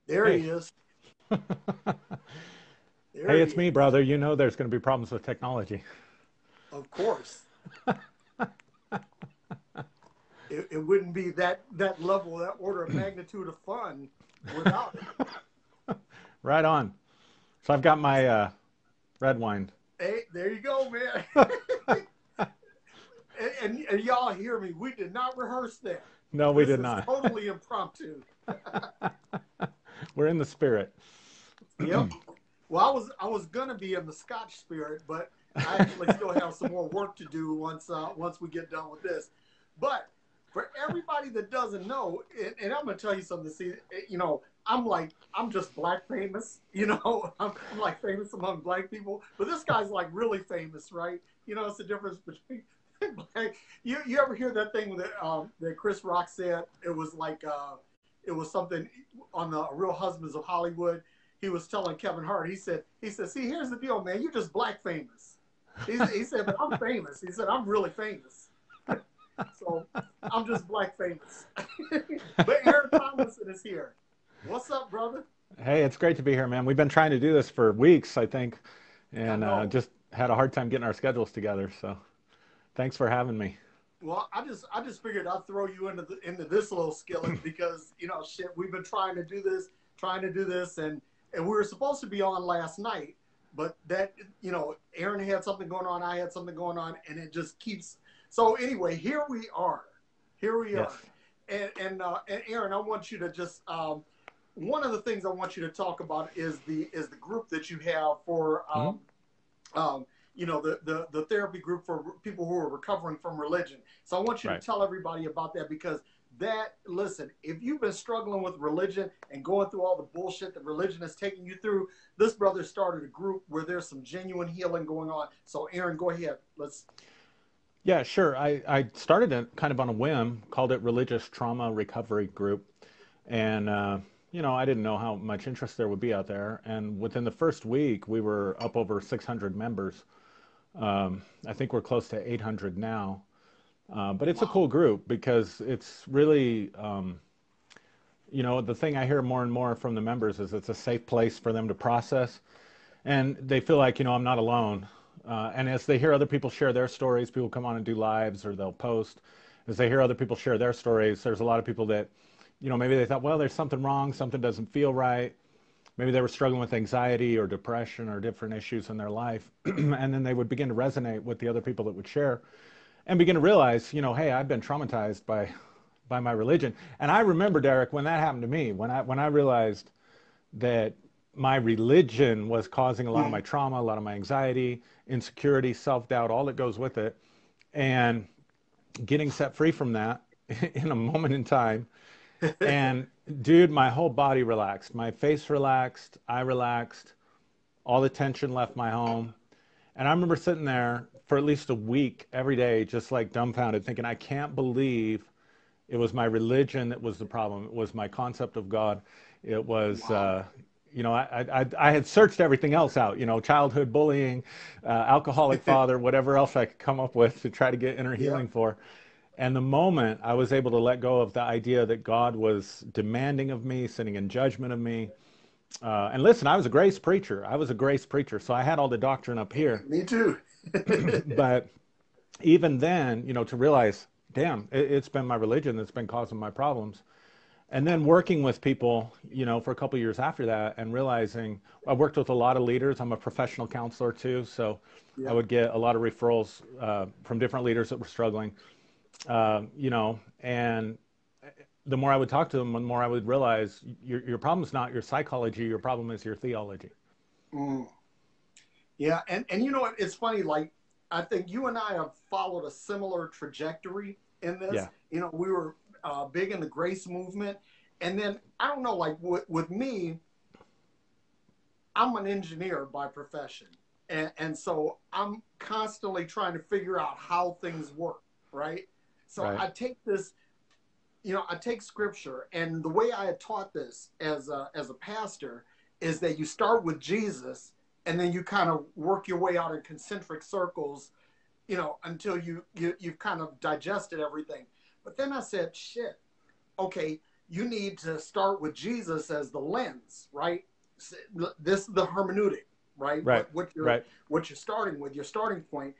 There Hey. he is. There Hey, he it's me, is. brother. You know there's going to be problems with technology. Of course. It wouldn't be that level, that order of magnitude of fun without it. Right on. So I've got my red wine. Hey, there you go, man. And y'all hear me. We did not rehearse that. No, we This did is not. totally impromptu. We're in the spirit. Yep. Well, I was gonna be in the Scotch spirit, but I actually still have some more work to do once we get done with this. But for everybody that doesn't know, and I'm gonna tell you something. See, I'm just black famous. I'm like famous among black people, but this guy's like really famous, right? It's the difference between black. You ever hear that thing that Chris Rock said? It was something on the Real Husbands of Hollywood. He was telling Kevin Hart. He said, see, here's the deal, man. You're just black famous. He said, but I'm famous. He said, I'm really famous. So I'm just black famous. But Aaron Tomlinson is here. What's up, brother? Hey, it's great to be here, man. We've been trying to do this for weeks, I think, I and know. just had a hard time getting our schedules together. So thanks for having me. Well, I just figured I'd throw you into this little skillet because shit, we've been trying to do this, and we were supposed to be on last night, but Aaron had something going on, I had something going on, and it just keeps. So anyway, here we are, here we Yes. are, and Aaron, I want you to just one of the things I want you to talk about is the group that you have for Hmm. the therapy group for people who are recovering from religion. So I want you to Right. tell everybody about that because listen, if you've been struggling with religion and going through all the bullshit that religion is taking you through, this brother started a group where there's some genuine healing going on. So Aaron, go ahead. Let's. Yeah, sure. I started it kind of on a whim, called it Religious Trauma Recovery Group. And, I didn't know how much interest there would be out there. And within the first week, we were up over 600 members. I think we're close to 800 now. But it's a Wow. cool group because it's really, the thing I hear more and more from the members is it's a safe place for them to process. And they feel like, I'm not alone. And as they hear other people share their stories, people come on and do lives or they'll post. As they hear other people share their stories, there's a lot of people that, maybe they thought, well, there's something wrong, something doesn't feel right. Maybe they were struggling with anxiety or depression or different issues in their life. And then they would begin to resonate with the other people that would share and begin to realize, hey, I've been traumatized by my religion. And I remember, Derrick, when that happened to me, when I realized that my religion was causing a lot of my Mm. trauma, a lot of my anxiety, insecurity, self-doubt, all that goes with it, and getting set free from that in a moment in time. And dude, my whole body relaxed. My face relaxed, I relaxed, all the tension left my home. And I remember sitting there for at least a week every day, just like dumbfounded, thinking, I can't believe it was my religion that was the problem. It was my concept of God. It was, Wow. I had searched everything else out, childhood bullying, alcoholic father, whatever else I could come up with to try to get inner Yeah. healing for. And the moment I was able to let go of the idea that God was demanding of me, sitting in judgment of me. And listen, I was a grace preacher. I was a grace preacher. So I had all the doctrine up here. Me too. But even then, to realize, damn, it's been my religion that's been causing my problems. And then working with people, for a couple of years after that and realizing I worked with a lot of leaders. I'm a professional counselor too. So I Yeah. would get a lot of referrals from different leaders that were struggling, and the more I would talk to them, the more I would realize your problem is not your psychology. Your problem is your theology. Mm. Yeah, and you know what? It's funny. Like I think you and I have followed a similar trajectory in this. Yeah. We were big in the grace movement, and then I don't know. Like with me, I'm an engineer by profession, and so I'm constantly trying to figure out how things work. Right. So Right. I take scripture, and the way I had taught this as a pastor is that you start with Jesus, and then you kind of work your way out in concentric circles, until you've kind of digested everything. But then I said, shit, okay, you need to start with Jesus as the lens, right? This is the hermeneutic, right? Right. What you're starting with, your starting point,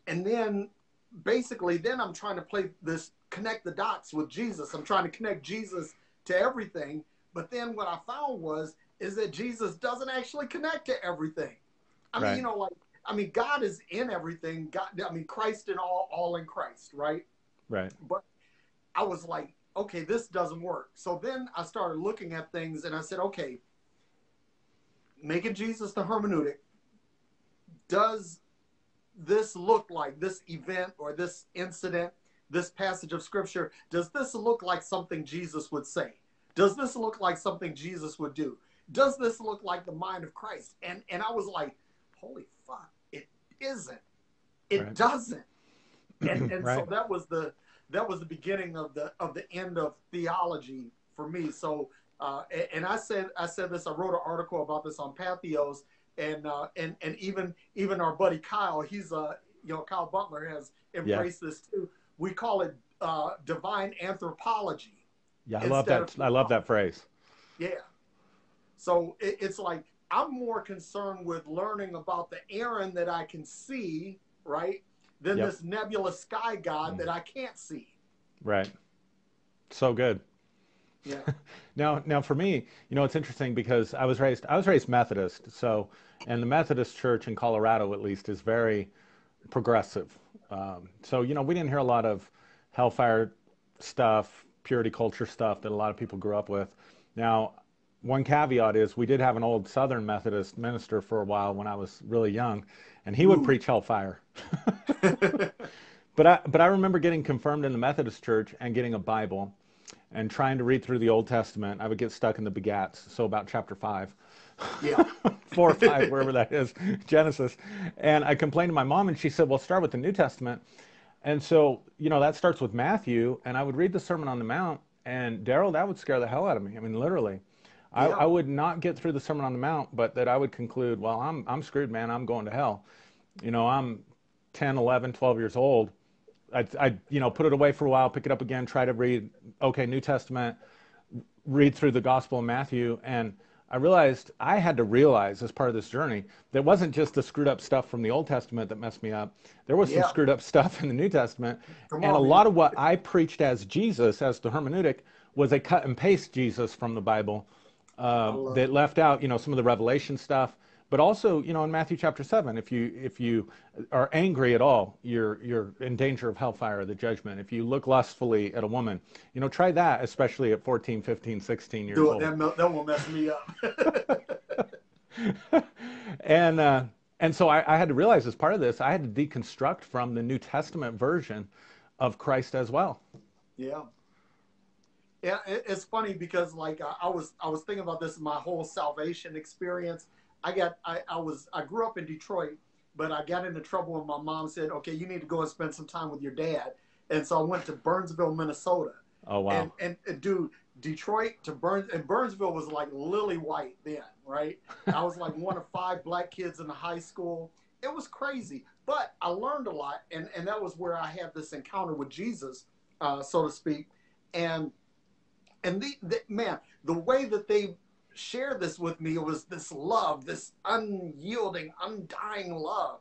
and then basically, then I'm trying to connect the dots with Jesus. I'm trying to connect Jesus to everything. But then what I found is that Jesus doesn't actually connect to everything. I mean, God is in everything. Christ in all in Christ, right? Right. But I was like, okay, this doesn't work. So then I started looking at things and I said, okay, making Jesus the hermeneutic, does this look like this event or this incident, this passage of scripture, does this look like something Jesus would say? Does this look like something Jesus would do? Does this look like the mind of Christ? And I was like, holy fuck, it isn't. It doesn't. And so that was the beginning of the end of theology for me. So and I said this, I wrote an article about this on Patheos, and even our buddy Kyle, he's Kyle Butler has embraced this too. We call it divine anthropology. Yeah, I love that. I love that phrase. Yeah. So it's like I'm more concerned with learning about the Aaron that I can see, right, than this nebulous sky god that I can't see. Right. So good. Yeah. Now for me, it's interesting because I was raised Methodist, and the Methodist Church in Colorado, at least, is very progressive. So we didn't hear a lot of hellfire stuff, purity culture stuff that a lot of people grew up with. Now, one caveat is we did have an old Southern Methodist minister for a while when I was really young, and he would preach hellfire. But I remember getting confirmed in the Methodist Church and getting a Bible and trying to read through the Old Testament. I would get stuck in the begats, so about chapter 5. Yeah. 4 or 5, wherever that is, Genesis. And I complained to my mom, and she said, well, start with the New Testament. And so, that starts with Matthew, and I would read the Sermon on the Mount, and Daryl, that would scare the hell out of me. I mean, literally. Yeah. I would not get through the Sermon on the Mount, but that I would conclude, well, I'm screwed, man. I'm going to hell. I'm 10, 11, 12 years old. I'd put it away for a while, pick it up again, try to read, New Testament, read through the Gospel of Matthew, and I had to realize as part of this journey that it wasn't just the screwed up stuff from the Old Testament that messed me up. There was some screwed up stuff in the New Testament. A lot of what I preached as Jesus, as the hermeneutic, was a cut and paste Jesus from the Bible that left out, some of the Revelation stuff. But also, in Matthew chapter 7, if you are angry at all, you're in danger of hellfire, the judgment. If you look lustfully at a woman, try that, especially at 14, 15, 16 years old. That won't mess me up. And so I had to realize as part of this, I had to deconstruct from the New Testament version of Christ as well. Yeah. Yeah, it's funny because I was thinking about this in my whole salvation experience. I grew up in Detroit, but I got into trouble when my mom said, okay, you need to go and spend some time with your dad. And so I went to Burnsville, Minnesota. Oh, wow. And dude, Detroit to Burnsville was like lily white then, right? I was like one of 5 black kids in the high school. It was crazy, but I learned a lot. And that was where I had this encounter with Jesus, so to speak. And the way that they shared this with me was this love, this unyielding, undying love.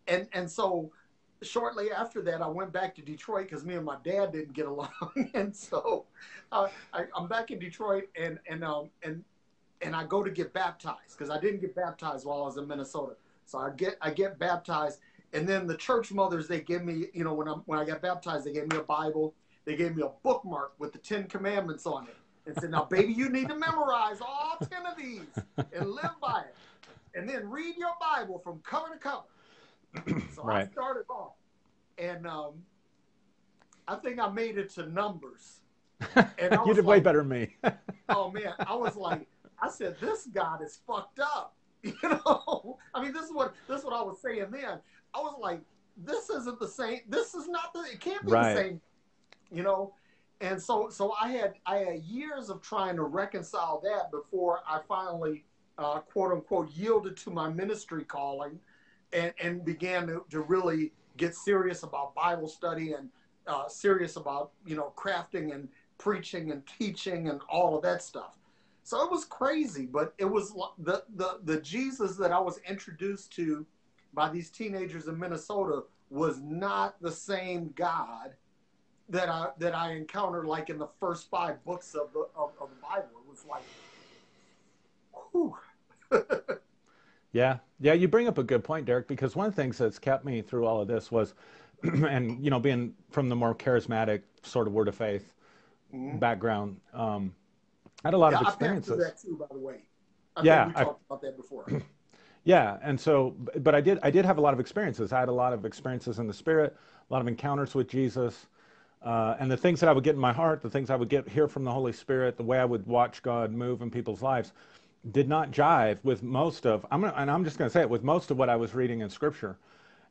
And so shortly after that, I went back to Detroit because me and my dad didn't get along. And so I'm back in Detroit and I go to get baptized because I didn't get baptized while I was in Minnesota. So I get baptized. And then the church mothers, they give me, when I got baptized, they gave me a Bible. They gave me a bookmark with the 10 Commandments on it. And said, now, baby, you need to memorize all 10 of these and live by it. And then read your Bible from cover to cover. So right. I started off. And I think I made it to Numbers. And you did way better than me. Oh, man. I said, this God is fucked up. I mean, this is what I was saying then. I was like, this isn't the same. This is not it can't be the same, And so I had years of trying to reconcile that before I finally, quote unquote, yielded to my ministry calling and began to really get serious about Bible study and serious about, crafting preaching and teaching and all of that stuff. So it was crazy, but it was the Jesus that I was introduced to by these teenagers in Minnesota was not the same God that I encountered like in the first 5 books of the Bible. It was like, whew. Yeah, you bring up a good point, Derrick, because one of the things that's kept me through all of this was, and being from the more charismatic sort of word of faith background, I had a lot of experiences. I passed through that too, by the way. I think we talked about that before. Yeah, and so, but I did have a lot of experiences. I had a lot of experiences in the Spirit, a lot of encounters with Jesus, and the things that I would get in my heart, the things I would hear from the Holy Spirit, the way I would watch God move in people's lives, did not jive with most of, I'm just going to say it, with most of what I was reading in Scripture.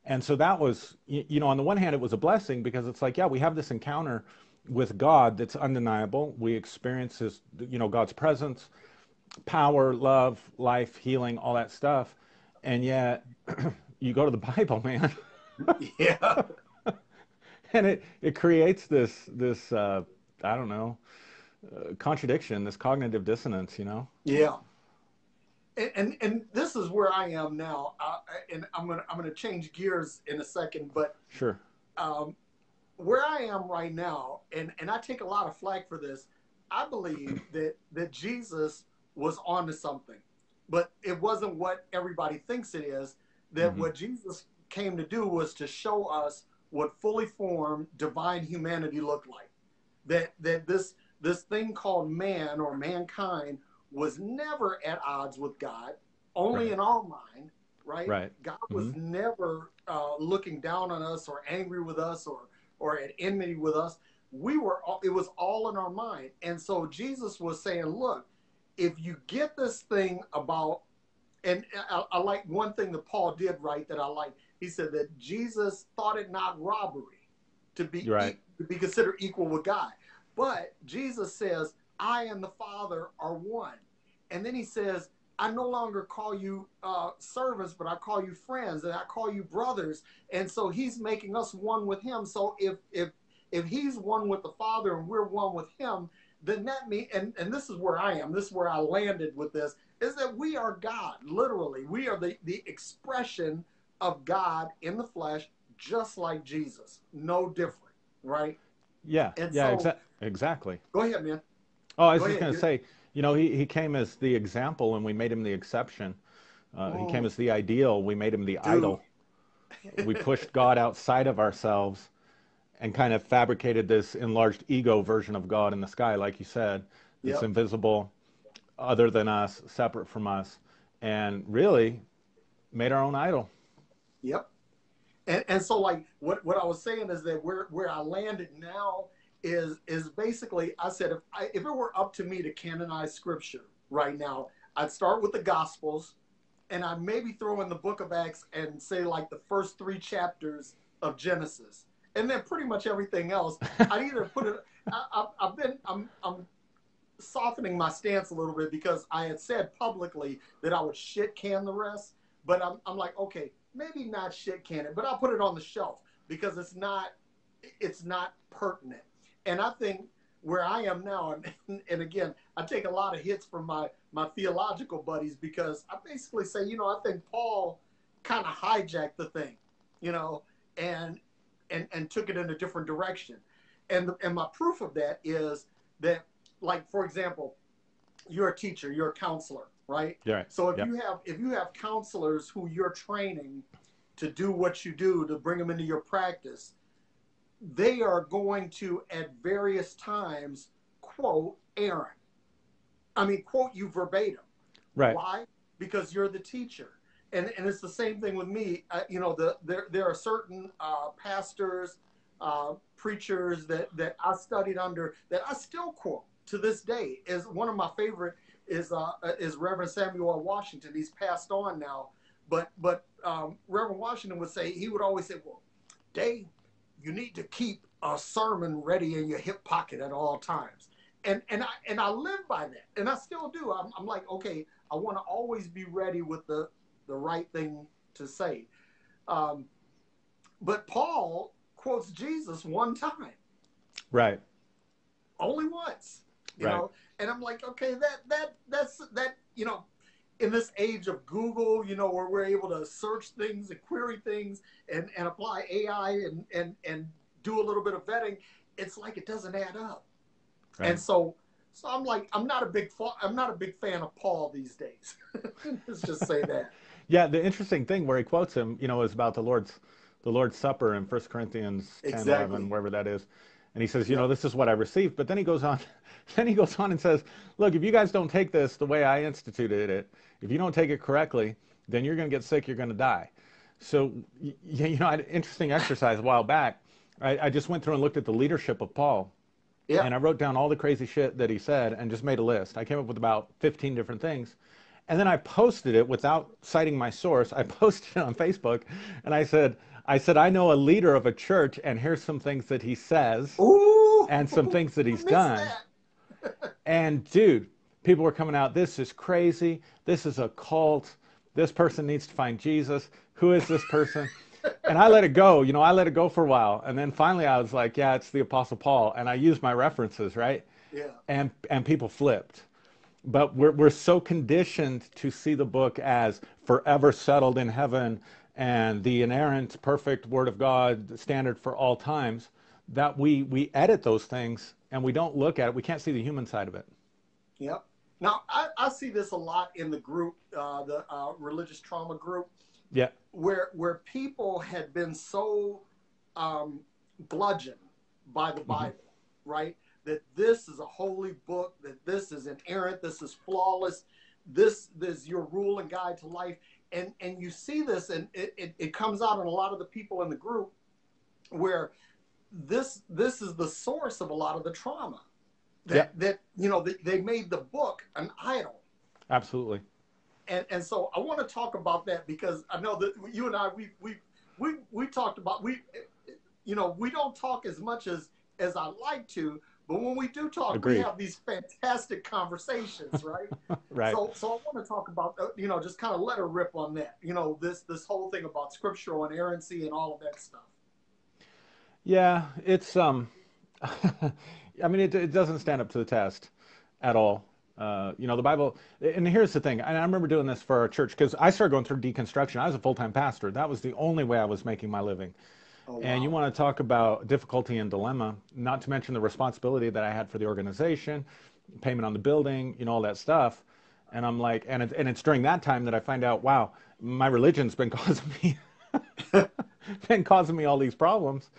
And so that was, on the one hand, it was a blessing because it's like, yeah, we have this encounter with God that's undeniable. We experience His, God's presence, power, love, life, healing, all that stuff. And yet, you go to the Bible, man. Yeah. And it creates this I don't know, contradiction, this cognitive dissonance, Yeah. And this is where I am now, and I'm gonna change gears in a second, but sure. Where I am right now, and I take a lot of flack for this, I believe that Jesus was onto something, but it wasn't what everybody thinks it is. That what Jesus came to do was to show us what fully formed divine humanity looked like. That this thing called man or mankind was never at odds with God, only in our mind, right? Right. God was never looking down on us or angry with us or at enmity with us. It was all in our mind. And so Jesus was saying, look, if you get this thing about, and I like one thing that Paul did right that I like. He said that Jesus thought it not robbery to be considered equal with God. But Jesus says, I and the Father are one. And then he says, I no longer call you servants, but I call you friends, and I call you brothers. And so he's making us one with him. So if he's one with the Father and we're one with him, then that means, and this is where I am, this is where I landed with this, is that we are God, literally. We are the expression of God in the flesh, just like Jesus. No different, right? Yeah, and yeah, so, exactly. Go ahead, man. Oh, I was just going to say, he came as the example and we made him the exception. He came as the ideal. We made him the idol. We pushed God outside of ourselves and kind of fabricated this enlarged ego version of God in the sky, like you said. It's invisible, other than us, separate from us, and really made our own idol. Yep. And so, like, what I was saying is that where I landed now is basically, I said, if it were up to me to canonize Scripture right now, I'd start with the Gospels, and I'd maybe throw in the book of Acts and say like the first 3 chapters of Genesis, and then pretty much everything else. I'd either put it. I'm softening my stance a little bit because I had said publicly that I would shit can the rest, but I'm like, okay, maybe not shit can it, but I'll put it on the shelf because it's not pertinent. And I think where I am now, and again, I take a lot of hits from my theological buddies because I basically say, I think Paul kind of hijacked the thing, and took it in a different direction. And my proof of that is that, like, for example, you're a teacher, you're a counselor, right? Yeah. So if you have counselors who you're training to do what you do, to bring them into your practice, they are going to, at various times, quote Aaron. I mean, quote you verbatim. Right. Why? Because you're the teacher. And it's the same thing with me. There are certain pastors, preachers that I studied under that I still quote to this day. Is one of my favorite is Reverend Samuel Washington. He's passed on now, but Reverend Washington he would always say, well, Dave, you need to keep a sermon ready in your hip pocket at all times. And I live by that, and I still do. I'm like, okay, I want to always be ready with the right thing to say. But Paul quotes Jesus one time. Right. only once, you Right. know. And I'm like, okay, that's you know, in this age of Google, you know, where we're able to search things and query things and apply AI and do a little bit of vetting, it's like it doesn't add up. Right. And so I'm like, I'm not a big fan of Paul these days. Let's just say that. Yeah, the interesting thing where he quotes him, you know, is about the Lord's Supper in 1 Corinthians 10, 11, Exactly. wherever that is. And he says, you know, Yep. this is what I received. But then he goes on, then he goes on and says, look, if you guys don't take this the way I instituted it, if you don't take it correctly, then you're going to get sick, you're going to die. So, you know, I had an interesting exercise a while back. I just went through and looked at the leadership of Paul. Yeah. And I wrote down all the crazy shit that he said and just made a list. I came up with about 15 different things. And then I posted it without citing my source. I posted it on Facebook and I know a leader of a church and here's some things that he says Ooh, and some things that I he's missed done. that. And dude, people were coming out, this is crazy. This is a cult. This person needs to find Jesus. Who is this person? And I let it go, you know, I let it go for a while. And then finally I was like, yeah, it's the Apostle Paul. And I used my references, right? Yeah. And people flipped. But we're so conditioned to see the book as forever settled in heaven and the inerrant, perfect Word of God, the standard for all times, that we edit those things and we don't look at it. We can't see the human side of it. Yep. Now I see this a lot in the group, the religious trauma group, Yeah. where people had been so bludgeoned by the Bible, right? That this is a holy book, that this is inerrant, this is flawless, this is your rule and guide to life. And you see this, and it comes out in a lot of the people in the group where this is the source of a lot of the trauma. That you know, they made the book an idol. Absolutely. And so I want to talk about that because I know that you and I we talked about you know, we don't talk as much as I like to, but when we do talk, Agreed. we have these fantastic conversations, right? Right. So I want to talk about you know, just kind of let her rip on that, you know, this whole thing about scriptural inerrancy and all of that stuff. Yeah, it's I mean, it doesn't stand up to the test at all. You know, the Bible, and here's the thing, and I remember doing this for our church because I started going through deconstruction. I was a full-time pastor. That was the only way I was making my living. Oh, And you wow. want to talk about difficulty and dilemma, not to mention the responsibility that I had for the organization, payment on the building, you know, all that stuff. And I'm like, and it's during that time that I find out, wow, my religion's been causing me, been causing me all these problems.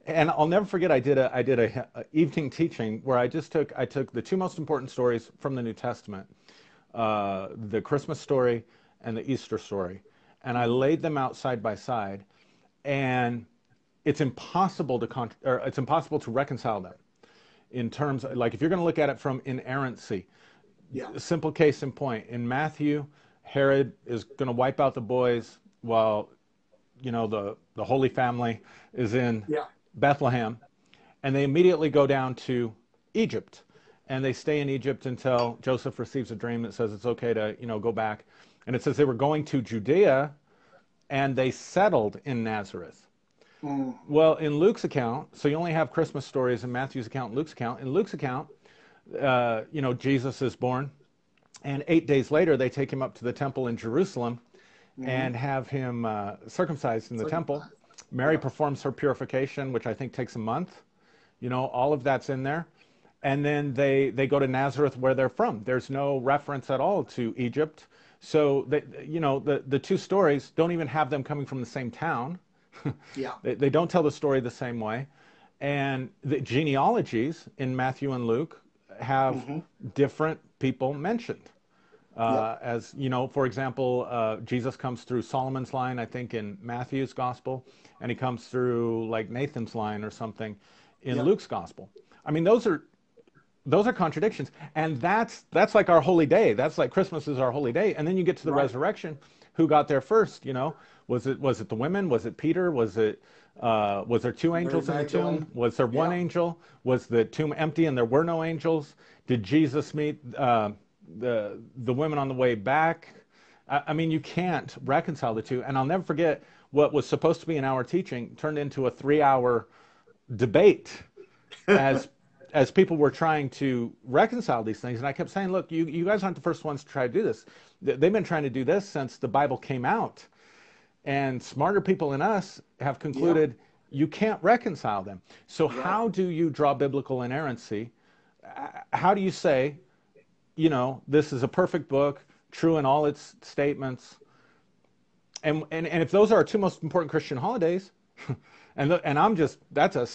And I'll never forget, I did a evening teaching where I took the two most important stories from the New Testament, the Christmas story and the Easter story, and I laid them out side by side, and it's impossible to reconcile them in terms of, like, if you're going to look at it from inerrancy. Yeah. Simple case in point. In Matthew, Herod is going to wipe out the boys while, you know, the Holy Family is in Yeah. Bethlehem, and they immediately go down to Egypt, and they stay in Egypt until Joseph receives a dream that says it's okay to, you know, go back. And it says they were going to Judea, and they settled in Nazareth. Mm. Well, in Luke's account, so you only have Christmas stories in Matthew's account and Luke's account. In Luke's account, you know, Jesus is born, and 8 days later they take him up to the temple in Jerusalem and have him circumcised in the temple. Mary performs her purification, which I think takes a month. You know, all of that's in there. And then they go to Nazareth where they're from. There's no reference at all to Egypt. So, you know, the two stories don't even have them coming from the same town. Yeah. They don't tell the story the same way. And the genealogies in Matthew and Luke have different people mentioned. As you know, for example, Jesus comes through Solomon's line, I think, in Matthew's gospel, and he comes through like Nathan's line or something in Luke's gospel. I mean, those are contradictions, and that's like our holy day. That's like Christmas is our holy day, and then you get to the resurrection. Who got there first? You know, was it the women? Was it Peter? Was there two angels in the tomb? Was there one angel? Was the tomb empty and there were no angels? Did Jesus meet the women on the way back? I mean, you can't reconcile the two. And I'll never forget what was supposed to be an hour teaching turned into a 3-hour debate as as people were trying to reconcile these things, and I kept saying, look, you guys aren't the first ones to try to do this. They've been trying to do this since the Bible came out. And smarter people than us have concluded you can't reconcile them. So how do you draw biblical inerrancy? How do you say, this is a perfect book, true in all its statements? And if those are our two most important Christian holidays, and I'm just, that's a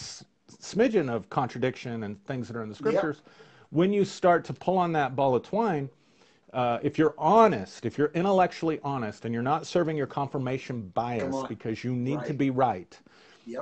smidgen of contradiction and things that are in the scriptures. When you start to pull on that ball of twine, if you're honest, if you're intellectually honest, and you're not serving your confirmation bias because you need to be right,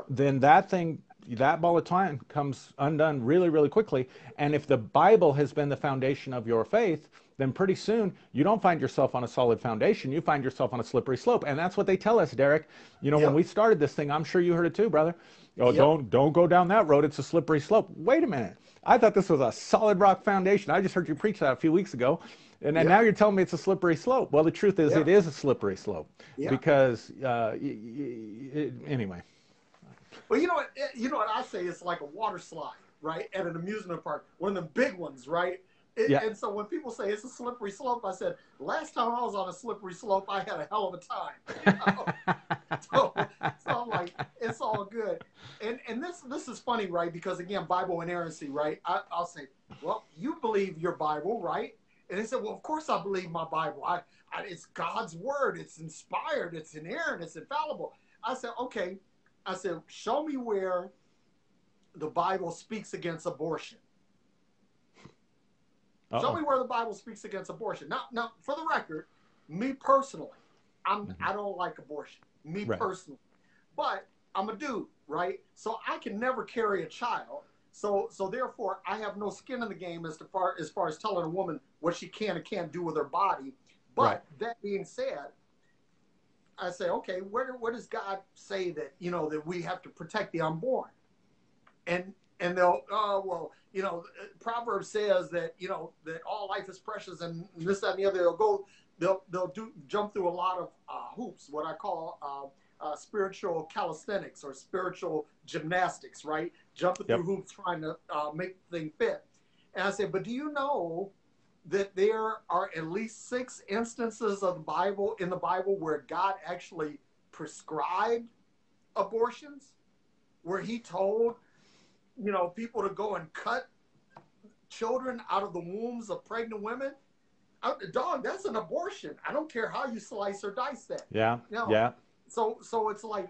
then that ball of twine comes undone really, really quickly. And if the Bible has been the foundation of your faith, then pretty soon you don't find yourself on a solid foundation. You find yourself on a slippery slope. And that's what they tell us, Derrick. When we started this thing, I'm sure you heard it too, brother. Oh, don't go down that road. It's a slippery slope. Wait a minute. I thought this was a solid rock foundation. I just heard you preach that a few weeks ago. And then now you're telling me it's a slippery slope. Well, the truth is it is a slippery slope because anyway. Well, you know what I say? It's like a water slide, right? At an amusement park, one of the big ones, right? And so when people say it's a slippery slope, I said, last time I was on a slippery slope, I had a hell of a time. So I'm like, it's all good. And this is funny, right? Because again, Bible inerrancy, right? I'll say, well, you believe your Bible, right? And they said, well, of course I believe my Bible. It's God's word. It's inspired. It's inerrant. It's infallible. I said, okay. I said, show me where the Bible speaks against abortion. Show me where the Bible speaks against abortion. Now, for the record, me personally, I don't like abortion. Me personally. But I'm a dude, right? So I can never carry a child. So therefore, I have no skin in the game as far as telling a woman what she can and can't do with her body. But that being said, I say, okay, where does God say that, that we have to protect the unborn? And they'll, Proverbs says that, that all life is precious and this, that, and the other. They'll jump through a lot of hoops, what I call spiritual calisthenics or spiritual gymnastics, right? Jumping through hoops trying to make the thing fit. And I said, but do you know that there are at least 6 instances of in the Bible where God actually prescribed abortions, where he told, people to go and cut children out of the wombs of pregnant women? Dog, that's an abortion. I don't care how you slice or dice that. So it's like,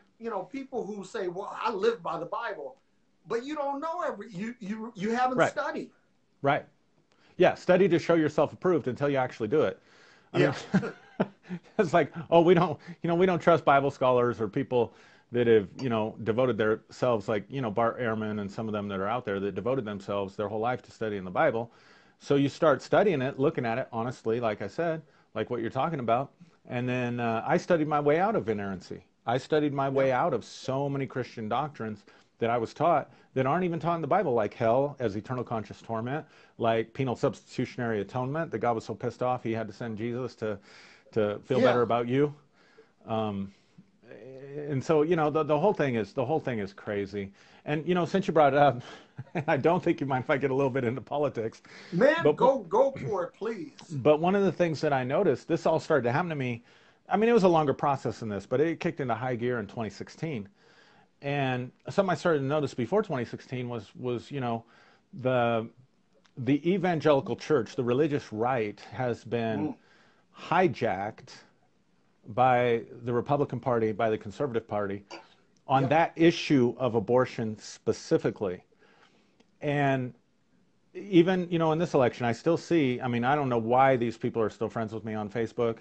people who say, well, I live by the Bible, but you don't know you haven't studied. Right. Yeah, study to show yourself approved until you actually do it. I mean, it's like, oh, we don't trust Bible scholars or people that have, devoted themselves, like, Bart Ehrman and some of them that are out there that devoted themselves their whole life to studying the Bible. So you start studying it, looking at it honestly, like I said, like what you're talking about. And then I studied my way out of inerrancy. I studied my way out of so many Christian doctrines that I was taught that aren't even taught in the Bible, like hell as eternal conscious torment, like penal substitutionary atonement, that God was so pissed off he had to send Jesus to feel better about you. And so, the whole thing is crazy. And, since you brought it up, and I don't think you mind if I get a little bit into politics. Man, go for it, please. But one of the things that I noticed, this all started to happen to me. I mean, it was a longer process than this, but it kicked into high gear in 2016. And something I started to notice before 2016 was the evangelical church, the religious right, has been hijacked by the Republican Party, by the Conservative Party, on that issue of abortion specifically. And even, in this election, I still see, I mean, I don't know why these people are still friends with me on Facebook.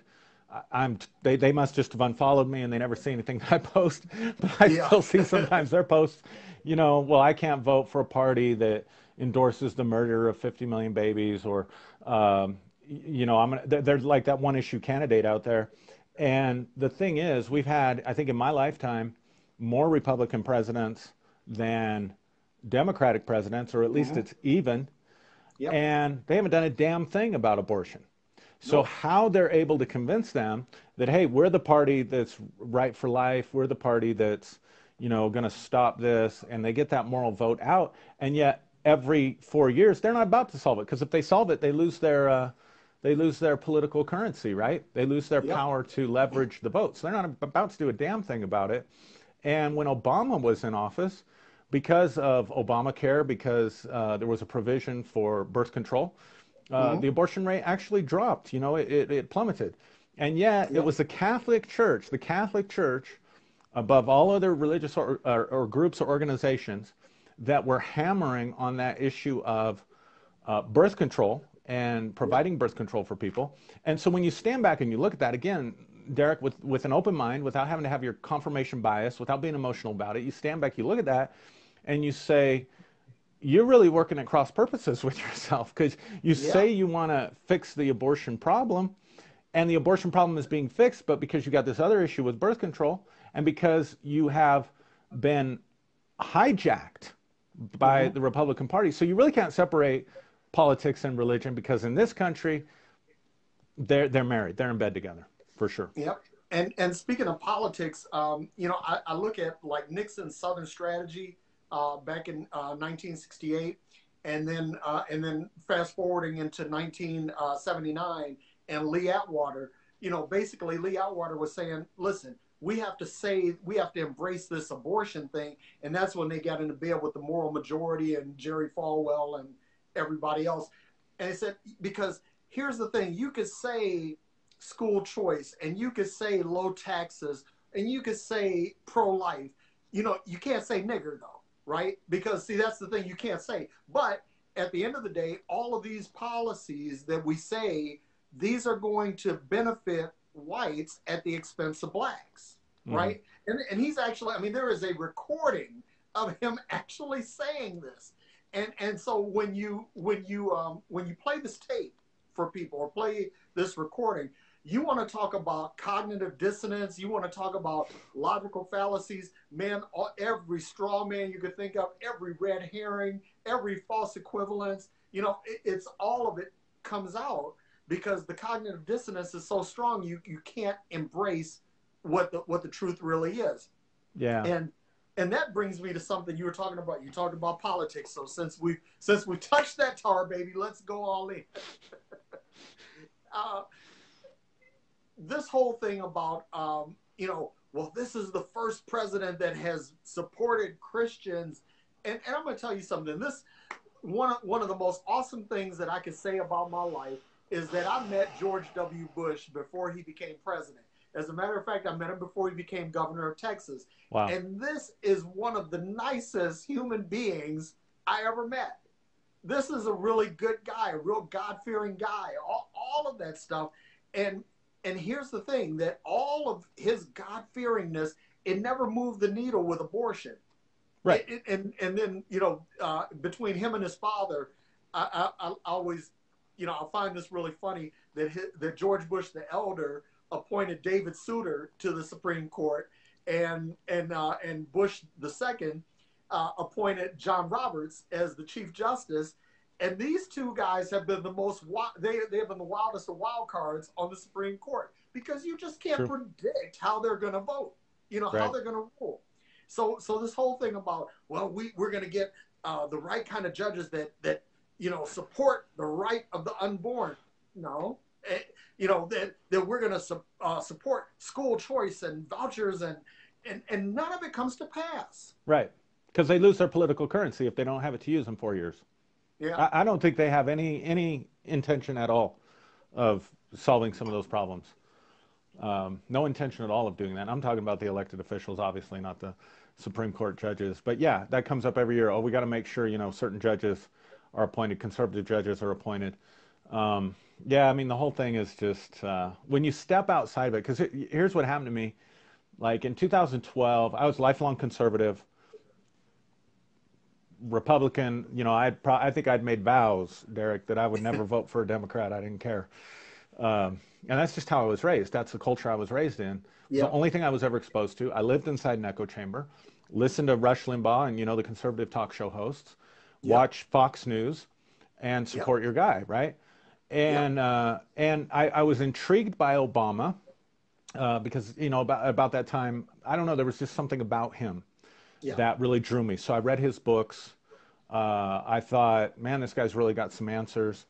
They must just have unfollowed me and they never see anything that I post, but I still see sometimes their posts, well, I can't vote for a party that endorses the murder of 50 million babies, or, they're like that one issue candidate out there. And the thing is, we've had, I think in my lifetime, more Republican presidents than Democratic presidents, or at least it's even, and they haven't done a damn thing about abortion. So how they're able to convince them that, hey, we're the party that's right for life, we're the party that's, going to stop this, and they get that moral vote out, and yet every 4 years, they're not about to solve it, because if they solve it, they lose their political currency, right? They lose their power to leverage the votes. They're not about to do a damn thing about it. And when Obama was in office, because of Obamacare, because there was a provision for birth control, the abortion rate actually dropped. You know, it plummeted. And yet it was the Catholic Church, above all other religious or groups or organizations, that were hammering on that issue of birth control and providing birth control for people. And so when you stand back and you look at that, again, Derrick, with an open mind, without having to have your confirmation bias, without being emotional about it, you stand back, you look at that, and you say, you're really working at cross purposes with yourself, because you say you want to fix the abortion problem, and the abortion problem is being fixed, but because you got this other issue with birth control, and because you have been hijacked by the Republican Party. So you really can't separate politics and religion, because in this country, they're married, they're in bed together, for sure. Yep. And speaking of politics, you know, I look at like Nixon's Southern strategy back in 1968, and then fast forwarding into 1979, and Lee Atwater. You know, basically Lee Atwater was saying, listen, we have to embrace this abortion thing. And that's when they got into bed with the moral majority and Jerry Falwell and everybody else. And he said, because here's the thing, you could say school choice, and you could say low taxes, and you could say pro-life. You know, you can't say nigger though, right? Because see, that's the thing, you can't say. But at the end of the day, all of these policies that we say, these are going to benefit whites at the expense of blacks, right? And he's actually, I mean, there is a recording of him actually saying this. And so when you play this tape for people, or play this recording, you want to talk about cognitive dissonance, you want to talk about logical fallacies, man, every straw man you could think of, every red herring, every false equivalence, you know, it's all of it comes out, because the cognitive dissonance is so strong, you can't embrace what the truth really is. Yeah. And that brings me to something you were talking about. You talked about politics. So since we touched that tar, baby, let's go all in. This whole thing about you know, well, this is the first president that has supported Christians, and I'm going to tell you something. This one of the most awesome things that I could say about my life is that I met George W. Bush before he became president. As a matter of fact, I met him before he became governor of Texas. Wow. And this is one of the nicest human beings I ever met. This is a really good guy, a real God-fearing guy, all of that stuff. And here's the thing, that all of his God-fearingness, it never moved the needle with abortion. Right. And then, you know, between him and his father, I always, you know, I find this really funny that George Bush the elder appointed David Souter to the Supreme Court, and Bush the second appointed John Roberts as the Chief Justice. And these two guys have been the most they have been the wildest of wild cards on the Supreme Court, because you just can't predict how they're going to vote, you know, how they're going to rule. So this whole thing about, well, we're going to get the right kind of judges that you know, support the right of the unborn. No, you know, that we're going to support school choice and vouchers, and none of it comes to pass. Right, because they lose their political currency if they don't have it to use in 4 years. Yeah, I don't think they have any intention at all of solving some of those problems. No intention at all of doing that. I'm talking about the elected officials, obviously, not the Supreme Court judges. But yeah, that comes up every year. Oh, we got to make sure, you know, certain judges are appointed, conservative judges are appointed. Yeah, I mean, the whole thing is just, when you step outside of it, because here's what happened to me. Like in 2012, I was lifelong conservative, Republican. You know, I think I'd made vows, Derrick, that I would never vote for a Democrat. I didn't care. And that's just how I was raised. That's the culture I was raised in. Yeah. The only thing I was ever exposed to. I lived inside an echo chamber, listened to Rush Limbaugh and, you know, the conservative talk show hosts, watch Fox News, and support your guy, right? And I was intrigued by Obama because, you know, about that time, I don't know, there was just something about him that really drew me. So I read his books. I thought, man, this guy's really got some answers.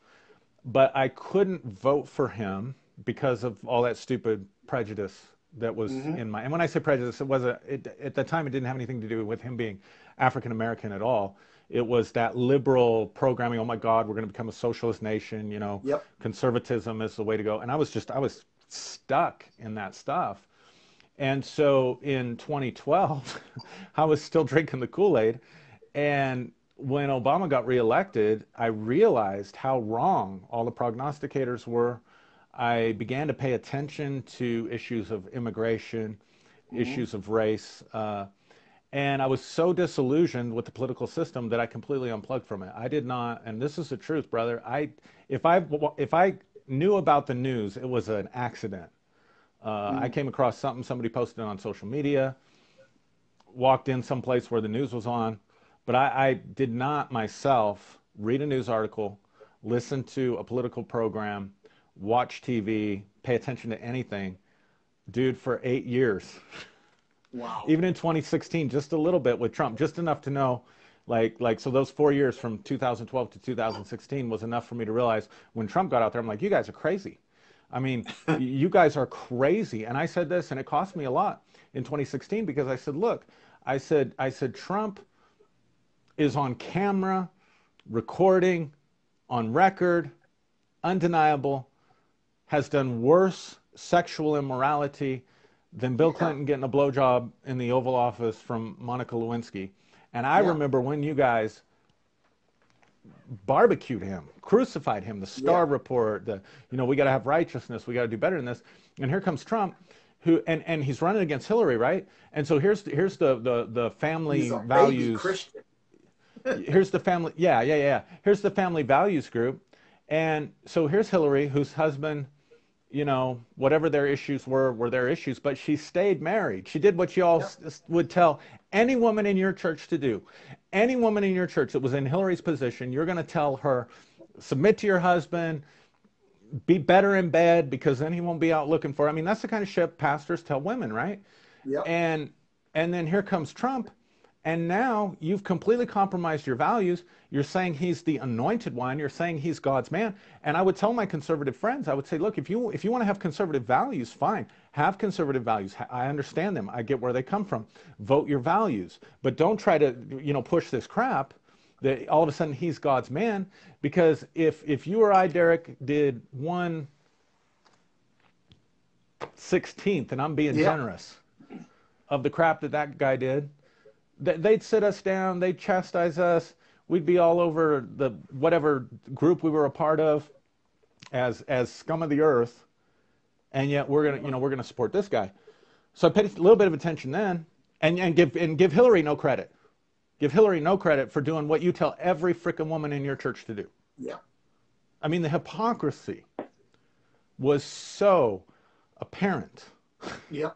But I couldn't vote for him because of all that stupid prejudice that was in my. And when I say prejudice, it wasn't. At the time, it didn't have anything to do with him being African American at all. It was that liberal programming. Oh my God, we're going to become a socialist nation. You know, Yep. conservatism is the way to go. And I was stuck in that stuff. And so in 2012, I was still drinking the Kool-Aid. And when Obama got reelected, I realized how wrong all the prognosticators were. I began to pay attention to issues of immigration, issues of race, and I was so disillusioned with the political system that I completely unplugged from it. I did not, and this is the truth, brother. If I knew about the news, it was an accident. I came across something somebody posted on social media, walked in someplace where the news was on, but I did not myself read a news article, listen to a political program, watch TV, pay attention to anything. Dude, for 8 years. Wow. Even in 2016, just a little bit with Trump, just enough to know, so those 4 years from 2012 to 2016 was enough for me to realize when Trump got out there, I'm like, you guys are crazy. I mean, you guys are crazy. And I said this, and it cost me a lot in 2016 because I said, look, I said, Trump is on camera, recording, on record, undeniable, has done worse sexual immorality than Bill Clinton getting a blowjob in the Oval Office from Monica Lewinsky. And I remember when you guys barbecued him, crucified him, the Starr Report, we got to have righteousness, we got to do better than this. And here comes Trump, who and he's running against Hillary, right? And so here's the family He's a values. baby Christian. Here's the family, here's the family values group. And so here's Hillary, whose husband, whatever their issues were their issues, but she stayed married. She did what you all would tell any woman in your church to do. Any woman in your church that was in Hillary's position, you're going to tell her, submit to your husband, be better in bed because then he won't be out looking for her. I mean, that's the kind of shit pastors tell women, right? Yep. And then here comes Trump. And now you've completely compromised your values. You're saying he's the anointed one. You're saying he's God's man. And I would tell my conservative friends, I would say, look, if you want to have conservative values, fine. Have conservative values. I understand them. I get where they come from. Vote your values. But don't try to, push this crap that all of a sudden he's God's man. Because if you or I, Derrick, did 1/16, and I'm being generous, of the crap that guy did, they'd sit us down, they'd chastise us, we'd be all over the whatever group we were a part of as scum of the earth, and yet we're gonna support this guy. So I paid a little bit of attention then, and give Hillary no credit. Give Hillary no credit for doing what you tell every frickin' woman in your church to do. Yeah. I mean, the hypocrisy was so apparent. Yeah.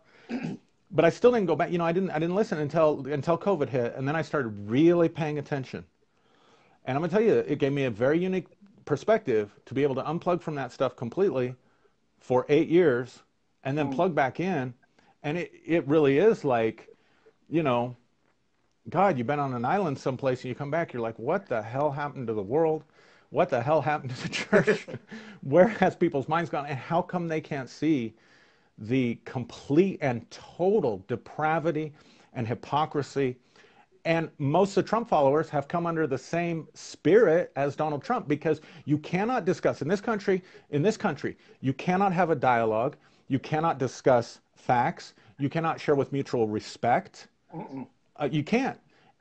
But I still didn't go back. I didn't listen until COVID hit, and then I started really paying attention. And I'm gonna tell you, it gave me a very unique perspective to be able to unplug from that stuff completely for 8 years, and then plug back in. And it really is like, God, you've been on an island someplace, and you come back, you're like, what the hell happened to the world? What the hell happened to the church? Where has people's minds gone? And how come they can't see the complete and total depravity and hypocrisy? And most of the Trump followers have come under the same spirit as Donald Trump, because you cannot discuss in this country, you cannot have a dialogue, you cannot discuss facts, you cannot share with mutual respect. You can't.